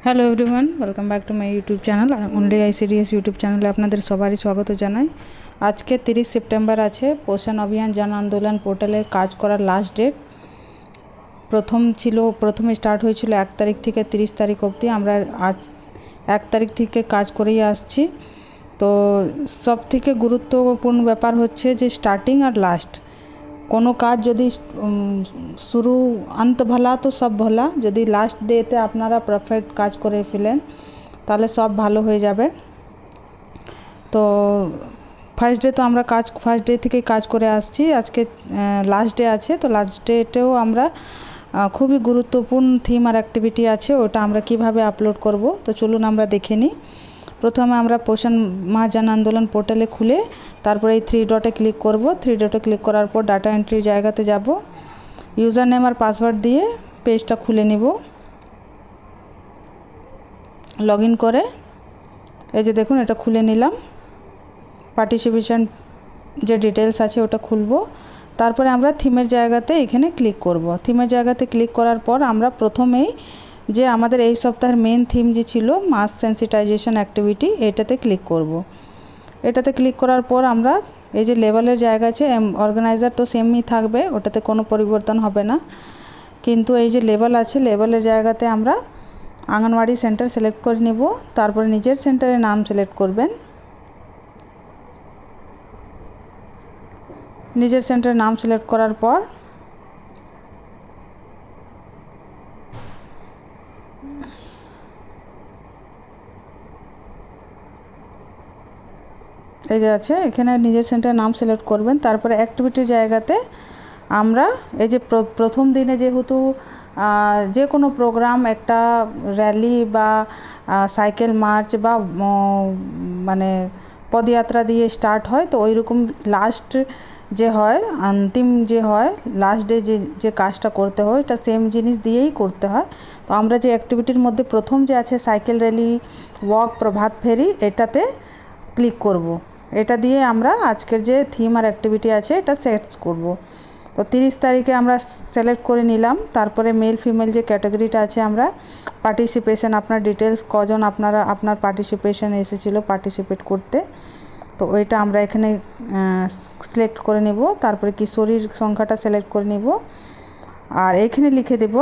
Hello everyone, welcome back to my YouTube channel only ICDS YouTube চ্যানেলে আপনাদের সবারই স্বাগত জানাই। আজকে 30 সেপ্টেম্বর আছে। পোষণ অভিযান জন আন্দোলন পোর্টালে কাজ করার লাস্ট ডেট। প্রথমে স্টার্ট হয়েছিল 1 তারিখ থেকে 30 তারিখ অবধি। আমরা আজ 1 তারিখ থেকে কাজ করেই আসছি। তো সব থেকে গুরুত্বপূর্ণ ব্যাপার হচ্ছে যে স্টার্টিং আর লাস্ট। কোনো কাজ যদি শুরু অন্ত ভালা তো সব ভালা, যদি লাস্ট ডেতে আপনারা পারফেক্ট কাজ করে ফেলেন তাহলে সব ভালো হয়ে যাবে। তো ফার্স্ট ডে তো আমরা ফার্স্ট ডে থেকেই কাজ করে আসছি। আজকে লাস্ট ডে আছে, তো লাস্ট ডেটেও আমরা খুবই গুরুত্বপূর্ণ থিম আর অ্যাক্টিভিটি আছে, ওটা আমরা কিভাবে আপলোড করব। তো চলুন আমরা দেখে নিই। প্রথমে আমরা পোষণ মা জন আন্দোলন পোর্টালে খুলে তারপরে এই 3 ডটে ক্লিক করব। 3 ডটে ক্লিক করার পর ডাটা এন্ট্রির জায়গাতে যাব। ইউজার নেম আর পাসওয়ার্ড দিয়ে পেজটা খুলে নিব। লগ ইন করে এই যে দেখুন এটা খুলে নিলাম। পার্টিসিপেশন যে ডিটেলস আছে ওটা খুলব। তারপরে আমরা থিমের জায়গাতে এখানে ক্লিক করব। থিমের জায়গাতে ক্লিক করার পর আমরা প্রথমেই যে আমাদের এই সপ্তাহের মেন থিম যে ছিল মাস সেন্সিটাইজেশন অ্যাক্টিভিটি, এটাতে ক্লিক করব। এটাতে ক্লিক করার পর আমরা এই যে লেভেলের জায়গা আছে, অর্গানাইজার তো সেমই থাকবে, ওটাতে কোনো পরিবর্তন হবে না। কিন্তু এই যে লেভেল আছে, লেভেলের জায়গাতে আমরা আঙ্গনওয়াড়ি সেন্টার সিলেক্ট করে নিব। তারপরে নিজের সেন্টারের নাম সিলেক্ট করবেন। নিজের সেন্টারের নাম সিলেক্ট করার পর এই যে আছে এখানে নিজের সেন্টারের নাম সিলেক্ট করবেন। তারপরে অ্যাক্টিভিটির জায়গাতে আমরা এই যে প্রথম দিনে যেহেতু যে কোনো প্রোগ্রাম, একটা র্যালি বা সাইকেল মার্চ বা মানে পদযাত্রা দিয়ে স্টার্ট হয়, তো ওই রকম লাস্ট যে হয়, অন্তিম যে হয়, লাস্ট ডে যে কাজটা করতে হয় এটা সেম জিনিস দিয়েই করতে হয়। তো আমরা যে অ্যাক্টিভিটির মধ্যে প্রথম যে আছে সাইকেল র্যালি, ওয়াক, প্রভাত ফেরি, এটাতে ক্লিক করব। এটা দিয়ে আমরা আজকের যে থিম আর অ্যাক্টিভিটি আছে এটা সেট করব। তো 30 তারিখে আমরা সিলেক্ট করে নিলাম। তারপরে মেল ফিমেল যে ক্যাটাগরিটা আছে, আমরা পার্টিসিপেশন, আপনার ডিটেলস কজন আপনার পার্টিসিপেশন এসেছিলো পার্টিসিপেট করতে, তো ওইটা আমরা এখানে সিলেক্ট করে নেব। তারপরে কিশোরীর সংখ্যাটা সিলেক্ট করে নেব আর এখানে লিখে দেব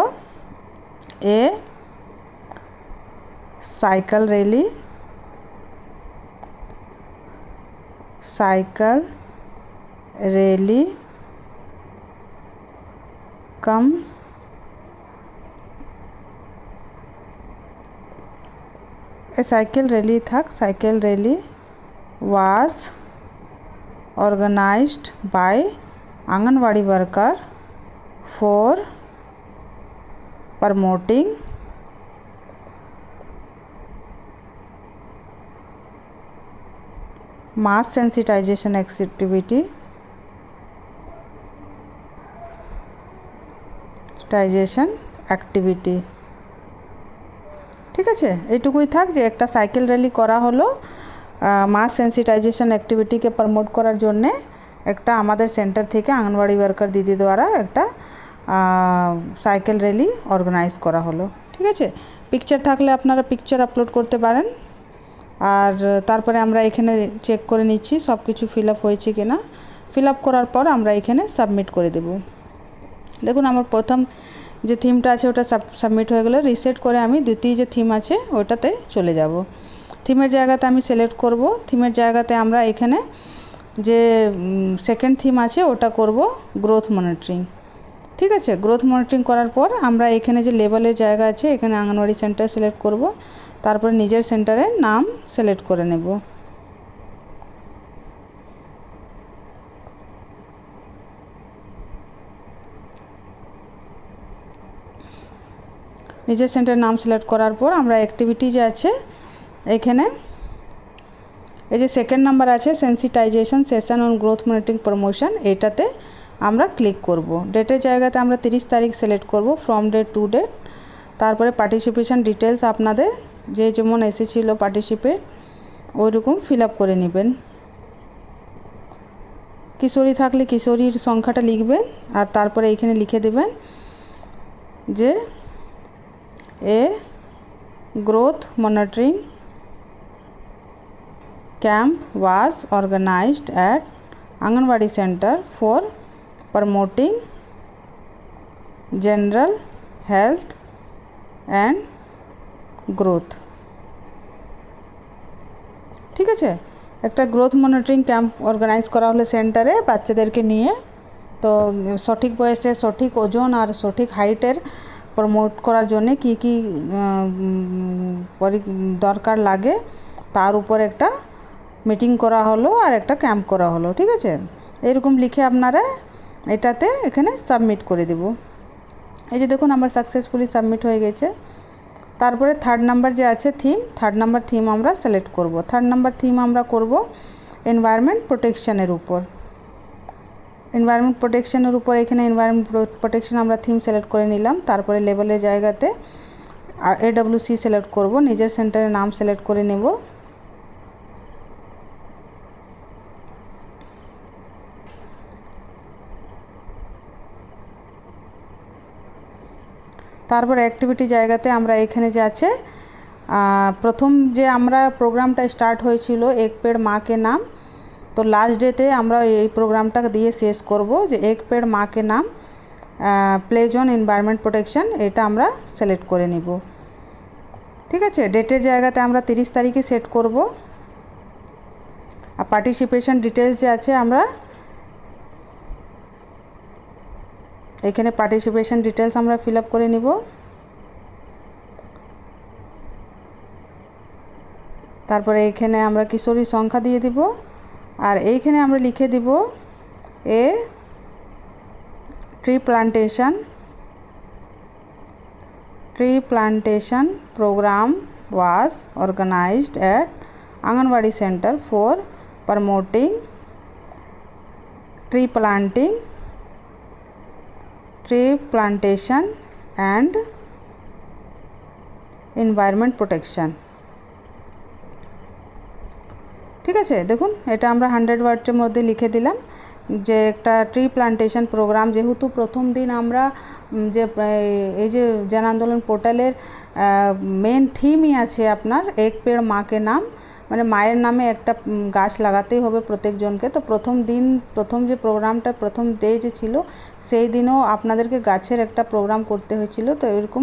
এ সাইকেল র্যালি कम a cycle rally was organized by Anganwadi worker for promoting mass sensitization activity ঠিক আছে, এইটুকুই থাক যে একটা সাইকেল র্যালি করা হলো মাস সেন্সিটাইজেশন অ্যাক্টিভিটিকে প্রমোট করার জন্যে। একটা আমাদের সেন্টার থেকে আঙ্গনওয়াড়ি ওয়ার্কার দিদি দ্বারা একটা সাইকেল র্যালি অর্গানাইজ করা হলো। ঠিক আছে, পিকচার থাকলে আপনারা পিকচার আপলোড করতে পারেন। আর তারপরে আমরা এখানে চেক করে নিচ্ছি সব কিছু ফিল আপ হয়েছে কিনা। ফিল আপ করার পর আমরা এখানে সাবমিট করে দেব। দেখুন আমার প্রথম যে থিমটা আছে ওটা সাবমিট হয়ে গেলো। রিসেট করে আমি দ্বিতীয় যে থিম আছে ওটাতে চলে যাব। থিমের জায়গাতে আমি সিলেক্ট করব। থিমের জায়গাতে আমরা এখানে যে সেকেন্ড থিম আছে ওটা করব গ্রোথ মনিটরিং। ঠিক আছে, গ্রোথ মনিটরিং করার পর আমরা এখানে যে লেভেলের জায়গা আছে এখানে আঙ্গনওয়াড়ি সেন্টার সিলেক্ট করব। তারপরে নিজের সেন্টারের নাম সিলেক্ট করে নেব। নিজের সেন্টারের নাম সিলেক্ট করার পর আমরা অ্যাক্টিভিটি যে আছে এখানে এই যে সেকেন্ড নাম্বার আছে sensitisation session on growth monitoring promotion, এটাতে আমরা ক্লিক করব। ডেটের জায়গাতে আমরা 30 তারিখ সিলেক্ট করব, ফ্রম ডেট টু ডেট। তারপরে পার্টিসিপেশন ডিটেলস আপনাদের যে যেমন এসেছিলো পার্টিসিপেট ওই রকম ফিল আপ করে নেবেন। কিশোরী থাকলে কিশোরীর সংখ্যাটা লিখবেন আর তারপরে এখানে লিখে দেবেন যে এ growth monitoring camp was organized at Anganwadi Center for promoting general health and growth। ঠিক আছে, একটা গ্রোথ মনিটরিং ক্যাম্প অর্গানাইজ করা হলো সেন্টারে বাচ্চাদেরকে নিয়ে। তো সঠিক বয়সে সঠিক ওজন আর সঠিক হাইটের প্রমোট করার জন্য কি কি দরকার লাগে তার উপর একটা মিটিং করা হলো আর একটা ক্যাম্প করা হলো। ঠিক আছে, এরকম লিখে আপনারা এটাতে এখানে সাবমিট করে দেব। এই যে দেখুন আমার সাকসেসফুলি সাবমিট হয়ে গেছে। তারপরে থার্ড নাম্বার যে আছে থিম, থার্ড নাম্বার থিম আমরা সিলেক্ট করব। থার্ড নাম্বার থিম আমরা করব এনভায়রনমেন্ট প্রোটেকশনের উপর। এনভায়রনমেন্ট প্রোটেকশনের উপর এখানে এনভায়রনমেন্ট প্রোটেকশন আমরা থিম সিলেক্ট করে নিলাম। তারপরে লেবেলের জায়গাতে AWC সিলেক্ট করব, নিজের সেন্টারের নাম সিলেক্ট করে নেব। তারপর অ্যাক্টিভিটি জায়গাতে আমরা এখানে যে আছে প্রথম যে আমরা প্রোগ্রামটা স্টার্ট হয়েছিল এক পেড় মা কে নাম, তো লাস্ট ডেতে আমরা এই প্রোগ্রামটা দিয়ে শেষ করব যে এক পেড় মা কে নাম প্লেজ অন এনভায়রনমেন্ট প্রোটেকশন, এটা আমরা সিলেক্ট করে নিব। ঠিক আছে, ডেটের জায়গাতে আমরা 30 তারিখে সেট করব। আর পার্টিসিপেশন ডিটেলস যে আছে আমরা এখানে পার্টিসিপেশন ডিটেলস আমরা ফিল আপ করে নিব। তারপরে এখানে আমরা কিশোরী সংখ্যা দিয়ে দিব আর এইখানে আমরা লিখে দিব a tree plantation program was organized at Anganwadi Center for promoting tree plantation and environment protection। ঠিক আছে, দেখুন এটা আমরা 100 ওয়ার্ডের মধ্যে লিখে দিলাম যে একটা ট্রি প্লান্টেশন প্রোগ্রাম। যেহেতু প্রথম দিন আমরা যে এই যে জন আন্দোলন পোর্টালের মেন থিমই আছে আপনার এক পেড় মা কে নাম, মানে মায়ের নামে একটা গাছ লাগাতেই হবে প্রত্যেকজনকে। তো প্রথম যে প্রোগ্রামটা প্রথম ডে যে ছিল সেই দিনও আপনাদেরকে গাছের একটা প্রোগ্রাম করতে হয়েছিল। তো এরকম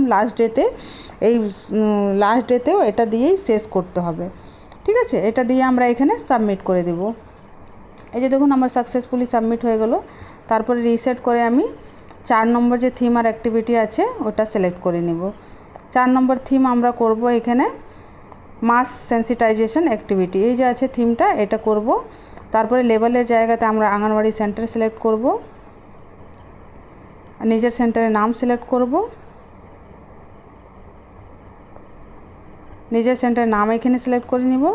লাস্ট ডেতেও এটা দিয়েই শেষ করতে হবে। ঠিক আছে, এটা দিয়ে আমরা এখানে সাবমিট করে দেব। এই যে দেখুন আমার সাকসেসফুলি সাবমিট হয়ে গেল। তারপরে রিসেট করে আমি 4 নম্বর যে থিম আর অ্যাক্টিভিটি আছে ওটা সিলেক্ট করে নেব। 4 নম্বর থিম আমরা করব এখানে মাস সেন্সিটাইজেশন অ্যাক্টিভিটি, এই যে আছে থিমটা এটা করব। তারপরে লেবেলের জায়গাতে আমরা আঙ্গনওয়াড়ি সেন্টার সিলেক্ট করব, নিজের সেন্টারের নাম সিলেক্ট করব। নিজের সেন্টারের নাম এখানে সিলেক্ট করে নিব।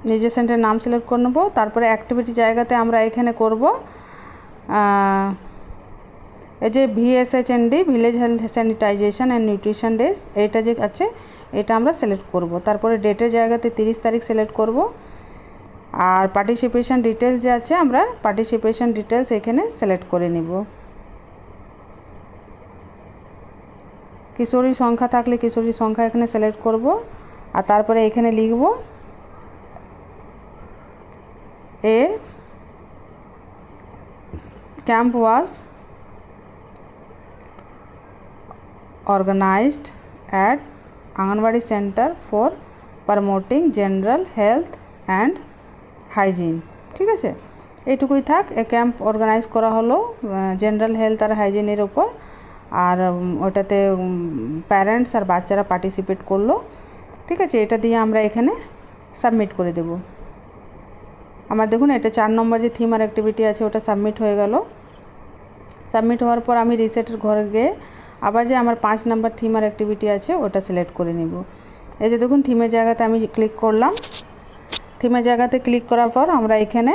নিজের সেন্টারের নাম সিলেক্ট করে নেব। তারপরে অ্যাক্টিভিটি জায়গাতে আমরা এখানে করব এই যে VSHND village health sanitisation and nutrition days, এইটা যে আছে এটা আমরা সিলেক্ট করব। তারপরে ডেটের জায়গাতে 30 তারিখ সিলেক্ট করব। আর পার্টিসিপেশন ডিটেলস যে আছে আমরা পার্টিসিপেশন ডিটেলস এখানে সিলেক্ট করে নিব। কিশোরী সংখ্যা থাকলে কিশোরী সংখ্যা এখানে সিলেক্ট করব। আর তারপরে এখানে লিখব a camp was organized at Anganwadi Center for promoting general health and hygiene। ঠিক আছে, এইটুকুই থাক। এ ক্যাম্প অর্গানাইজ করা হলো জেনারেল হেলথ আর হাইজিনের উপর, আর ওটাতে প্যারেন্টস আর বাচ্চারা পার্টিসিপেট করলো। ঠিক আছে, এটা দিয়ে আমরা এখানে সাবমিট করে দেব। আমার দেখুন এটা 4 নম্বর যে থিম আর অ্যাক্টিভিটি আছে ওটা সাবমিট হয়ে গেল। সাবমিট হওয়ার পর আমি রিসেটের ঘরে গিয়ে আবার যে আমার 5 নম্বর থিম আর অ্যাক্টিভিটি আছে ওটা সিলেক্ট করে নেব। এই যে দেখুন থিমের জায়গাতে আমি ক্লিক করলাম। থিমের জায়গাতে ক্লিক করার পর আমরা এখানে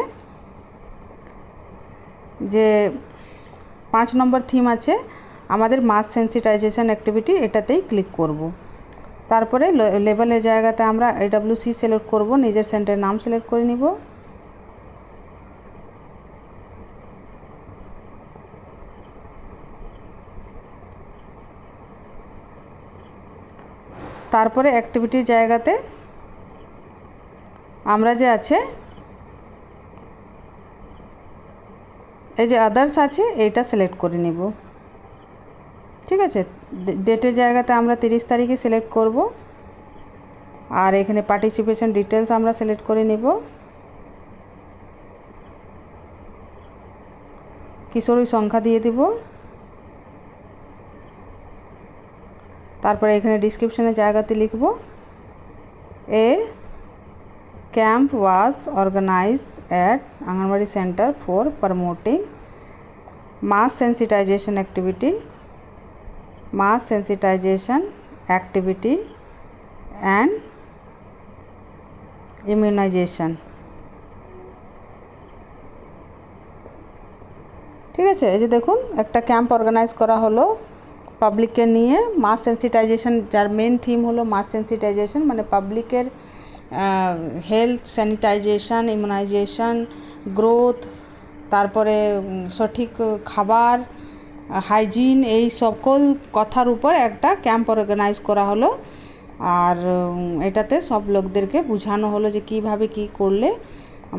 যে 5 নম্বর থিম আছে আমাদের মাস সেন্সিটাইজেশন অ্যাক্টিভিটি, এটাতেই ক্লিক করব। তারপরে লেবেলের জায়গাতে আমরা AWC সিলেক্ট করব, নিজের সেন্টারের নাম সিলেক্ট করে নিব। তারপরে অ্যাক্টিভিটির জায়গাতে আমরা যে আছে এই যে আদার্স আছে এইটা সিলেক্ট করে নিব। ঠিক আছে, ডেটের জায়গাতে আমরা 30 তারিখে সিলেক্ট করব। আর এখানে পার্টিসিপেশন ডিটেলস আমরা সিলেক্ট করে নেব। কিশোরী সংখ্যা দিয়ে দিব। তারপরে এখানে ডিসক্রিপশনের জায়গাতে লিখব a camp was organized at Anganwadi centre for promoting mass sensitization activity and immunization. ঠিক আছে, এই যে দেখুন একটা ক্যাম্প অর্গানাইজ করা হলো পাবলিককে নিয়ে মাস সেন্সিটাইজেশন, যার মেন থিম হলো মাস সেন্সিটাইজেশন, মানে পাবলিকের হেলথ, স্যানিটাইজেশন, ইমিউনাইজেশন, গ্রোথ, তারপরে সঠিক খাবার, হাইজিন, এই সকল কথার উপর একটা ক্যাম্প অর্গানাইজ করা হলো। আর এটাতে সব লোকদেরকে বোঝানো হলো যে কিভাবে কি করলে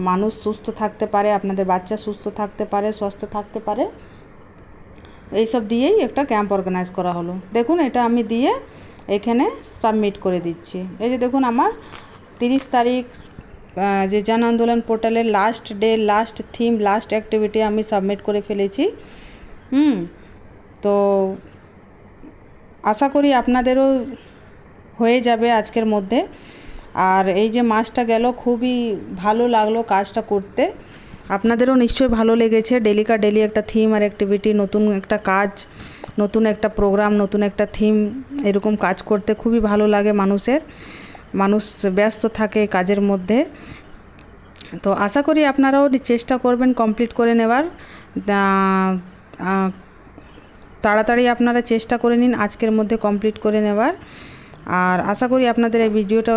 মানুষ সুস্থ থাকতে পারে, আপনাদের বাচ্চা সুস্থ থাকতে পারে, সুস্থ থাকতে পারে, এইসব দিয়েই একটা ক্যাম্প অর্গানাইজ করা হলো। দেখুন এটা আমি দিয়ে এখানে সাবমিট করে দিচ্ছি। এই যে দেখুন আমার 30 তারিখ যে জন আন্দোলন পোর্টালের last day, last theme, last activity আমি সাবমিট করে ফেলেছি। তো আশা করি আপনাদেরও হয়ে যাবে আজকের মধ্যে। আর এই যে মাসটা গেল খুবই ভালো লাগলো কাজটা করতে, আপনাদেরও নিশ্চয়ই ভালো লেগেছে। ডেলিকার ডেলি একটা থিম আর অ্যাক্টিভিটি, নতুন একটা কাজ, নতুন একটা প্রোগ্রাম, নতুন একটা থিম, এরকম কাজ করতে খুবই ভালো লাগে মানুষ ব্যস্ত থাকে কাজের মধ্যে। তো আশা করি আপনারাও চেষ্টা করবেন কমপ্লিট করে নেওয়ার। তাড়াতাড়ি আপনারা চেষ্টা করে নিন আজকের মধ্যে কমপ্লিট করে নেওয়ার। আর আশা করি আপনাদের এই ভিডিওটা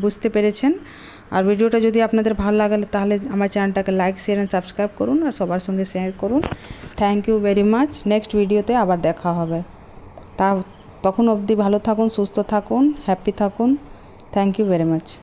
বুঝতে পেরেছেন। আর ভিডিওটা যদি আপনাদের ভালো লাগে তাহলে আমার চ্যানেলটাকে লাইক, শেয়ার এন্ড সাবস্ক্রাইব করুন আর সবার সঙ্গে শেয়ার করুন। Thank you very much. Next ভিডিওতে আবার দেখা হবে। তখন অবধি ভালো থাকুন, সুস্থ থাকুন, হ্যাপি থাকুন। Thank you very much.